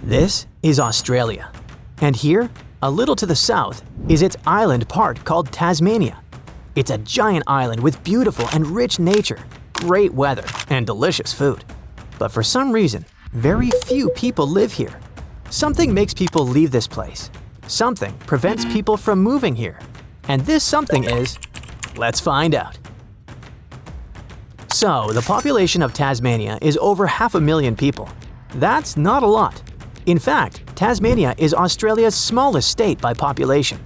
This is Australia. And here, a little to the south, is its island part called Tasmania. It's a giant island with beautiful and rich nature, great weather, and delicious food. But for some reason, very few people live here. Something makes people leave this place. Something prevents people from moving here. And this something is… let's find out. So, the population of Tasmania is over 500,000 people. That's not a lot. In fact, Tasmania is Australia's smallest state by population,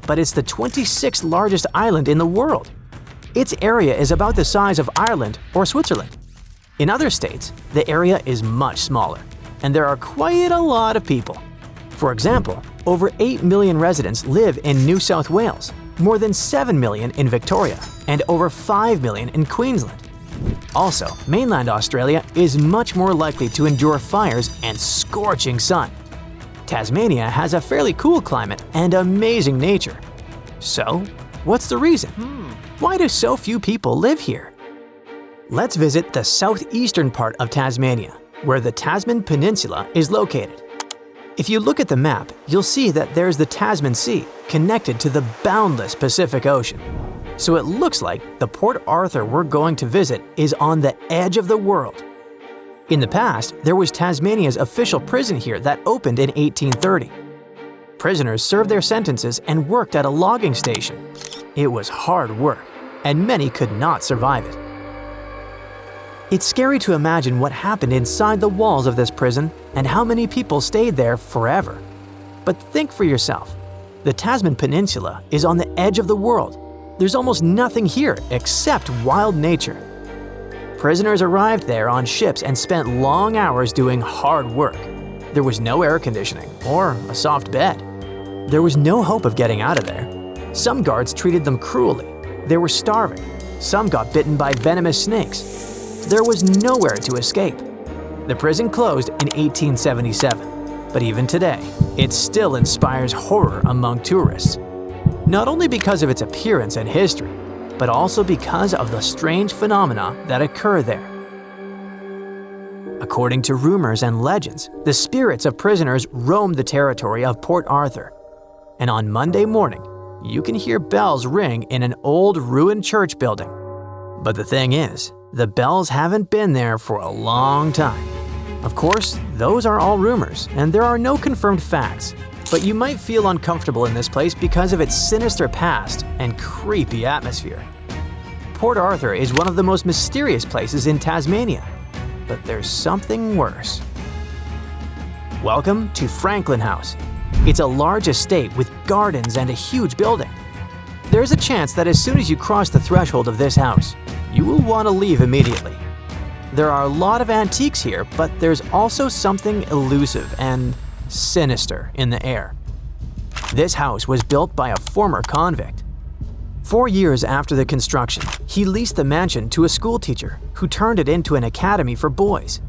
but it's the 26th largest island in the world. Its area is about the size of Ireland or Switzerland. In other states, the area is much smaller, and there are quite a lot of people. For example, over 8 million residents live in New South Wales, more than 7 million in Victoria, and over 5 million in Queensland. Also, mainland Australia is much more likely to endure fires and scorching sun. Tasmania has a fairly cool climate and amazing nature. So, what's the reason? Why do so few people live here? Let's visit the southeastern part of Tasmania, where the Tasman Peninsula is located. If you look at the map, you'll see that there's the Tasman Sea connected to the boundless Pacific Ocean. So it looks like the Port Arthur we're going to visit is on the edge of the world. In the past, there was Tasmania's official prison here that opened in 1830. Prisoners served their sentences and worked at a logging station. It was hard work, and many could not survive it. It's scary to imagine what happened inside the walls of this prison and how many people stayed there forever. But think for yourself. The Tasman Peninsula is on the edge of the world. There's almost nothing here except wild nature. Prisoners arrived there on ships and spent long hours doing hard work. There was no air conditioning or a soft bed. There was no hope of getting out of there. Some guards treated them cruelly. They were starving. Some got bitten by venomous snakes. There was nowhere to escape. The prison closed in 1877, but even today, it still inspires horror among tourists. Not only because of its appearance and history, but also because of the strange phenomena that occur there. According to rumors and legends, the spirits of prisoners roam the territory of Port Arthur. And on Monday morning, you can hear bells ring in an old ruined church building. But the thing is, the bells haven't been there for a long time. Of course, those are all rumors, and there are no confirmed facts. But you might feel uncomfortable in this place because of its sinister past and creepy atmosphere. Port Arthur is one of the most mysterious places in Tasmania, but there's something worse. Welcome to Franklin House. It's a large estate with gardens and a huge building. There's a chance that as soon as you cross the threshold of this house, you will want to leave immediately. There are a lot of antiques here, but there's also something elusive and sinister in the air. This house was built by a former convict. 4 years after the construction, he leased the mansion to a schoolteacher who turned it into an academy for boys.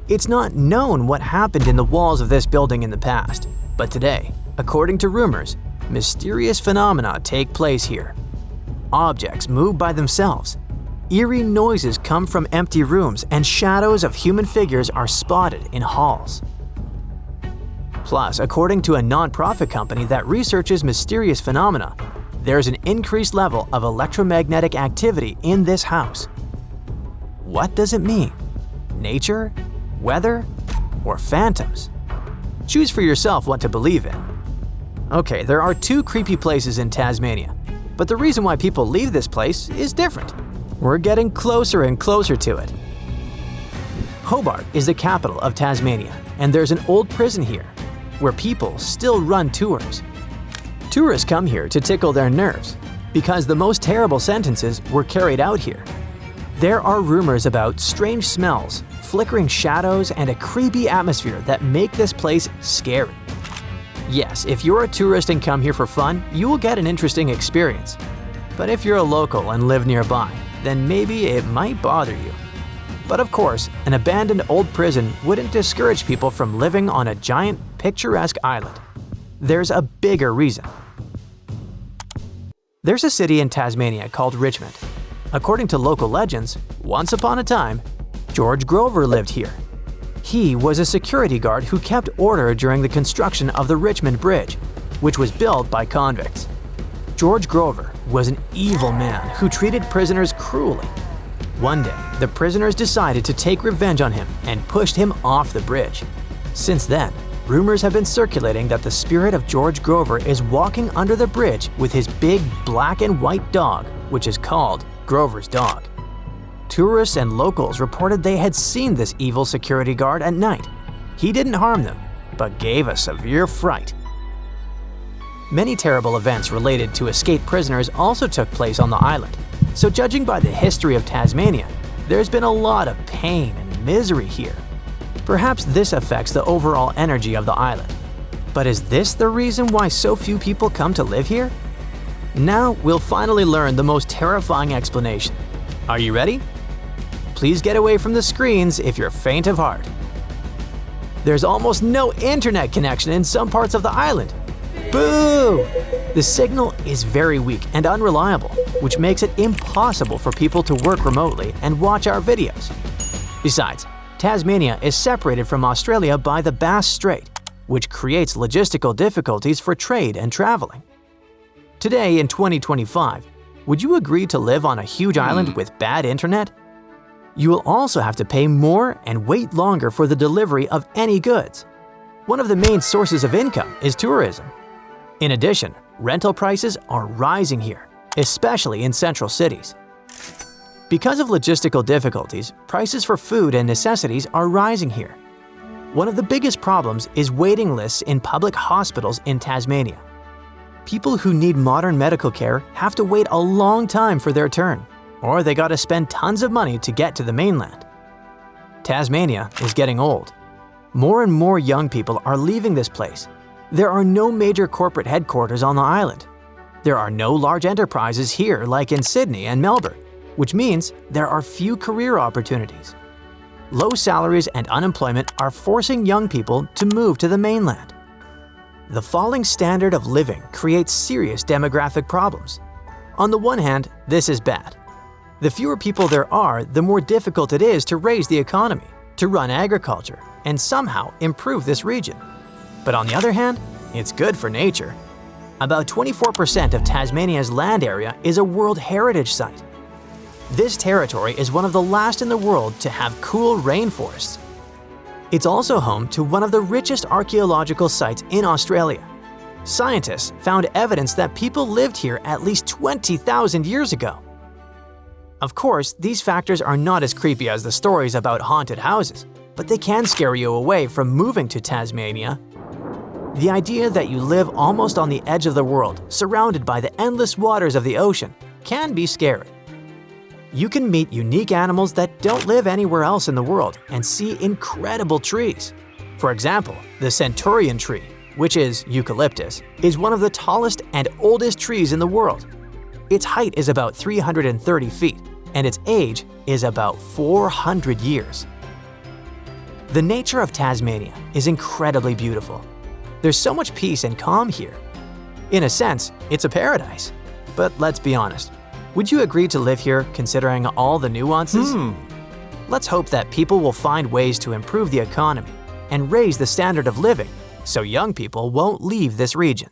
It's not known what happened in the walls of this building in the past, but today, according to rumors, mysterious phenomena take place here. Objects move by themselves. Eerie noises come from empty rooms, and shadows of human figures are spotted in halls. Plus, according to a non-profit company that researches mysterious phenomena, there's an increased level of electromagnetic activity in this house. What does it mean? Nature? Weather? Or phantoms? Choose for yourself what to believe in. Okay, there are 2 creepy places in Tasmania, but the reason why people leave this place is different. We're getting closer and closer to it. Hobart is the capital of Tasmania, and there's an old prison here, where people still run tours. Tourists come here to tickle their nerves, because the most terrible sentences were carried out here. There are rumors about strange smells, flickering shadows, and a creepy atmosphere that make this place scary. Yes, if you're a tourist and come here for fun, you will get an interesting experience. But if you're a local and live nearby, then maybe it might bother you. But of course, an abandoned old prison wouldn't discourage people from living on a giant, picturesque island. There's a bigger reason. There's a city in Tasmania called Richmond. According to local legends, once upon a time, George Grover lived here. He was a security guard who kept order during the construction of the Richmond Bridge, which was built by convicts. George Grover was an evil man who treated prisoners cruelly. One day, the prisoners decided to take revenge on him and pushed him off the bridge. Since then, rumors have been circulating that the spirit of George Grover is walking under the bridge with his big black and white dog, which is called Grover's dog. Tourists and locals reported they had seen this evil security guard at night. He didn't harm them, but gave a severe fright. Many terrible events related to escaped prisoners also took place on the island, so judging by the history of Tasmania, there's been a lot of pain and misery here. Perhaps this affects the overall energy of the island. But is this the reason why so few people come to live here? Now we'll finally learn the most terrifying explanation. Are you ready? Please get away from the screens if you're faint of heart. There's almost no internet connection in some parts of the island. Boo! The signal is very weak and unreliable, which makes it impossible for people to work remotely and watch our videos. Besides, Tasmania is separated from Australia by the Bass Strait, which creates logistical difficulties for trade and traveling. Today in 2025, would you agree to live on a huge island with bad internet? You will also have to pay more and wait longer for the delivery of any goods. One of the main sources of income is tourism. In addition, rental prices are rising here, especially in central cities. Because of logistical difficulties, prices for food and necessities are rising here. One of the biggest problems is waiting lists in public hospitals in Tasmania. People who need modern medical care have to wait a long time for their turn, or they gotta spend tons of money to get to the mainland. Tasmania is getting old. More and more young people are leaving this place. There are no major corporate headquarters on the island. There are no large enterprises here like in Sydney and Melbourne, which means there are few career opportunities. Low salaries and unemployment are forcing young people to move to the mainland. The falling standard of living creates serious demographic problems. On the one hand, this is bad. The fewer people there are, the more difficult it is to raise the economy, to run agriculture, and somehow improve this region. But on the other hand, it's good for nature. About 24% of Tasmania's land area is a World Heritage Site. This territory is one of the last in the world to have cool rainforests. It's also home to one of the richest archaeological sites in Australia. Scientists found evidence that people lived here at least 20,000 years ago. Of course, these factors are not as creepy as the stories about haunted houses, but they can scare you away from moving to Tasmania. The idea that you live almost on the edge of the world, surrounded by the endless waters of the ocean, can be scary. You can meet unique animals that don't live anywhere else in the world and see incredible trees. For example, the centurion tree, which is eucalyptus, is one of the tallest and oldest trees in the world. Its height is about 330 feet, and its age is about 400 years. The nature of Tasmania is incredibly beautiful. There's so much peace and calm here. In a sense, it's a paradise. But let's be honest, would you agree to live here considering all the nuances? Let's hope that people will find ways to improve the economy and raise the standard of living so young people won't leave this region.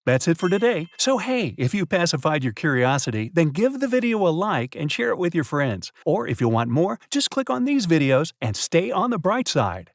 That's it for today. So hey, if you pacified your curiosity, then give the video a like and share it with your friends. Or if you want more, just click on these videos and stay on the bright side.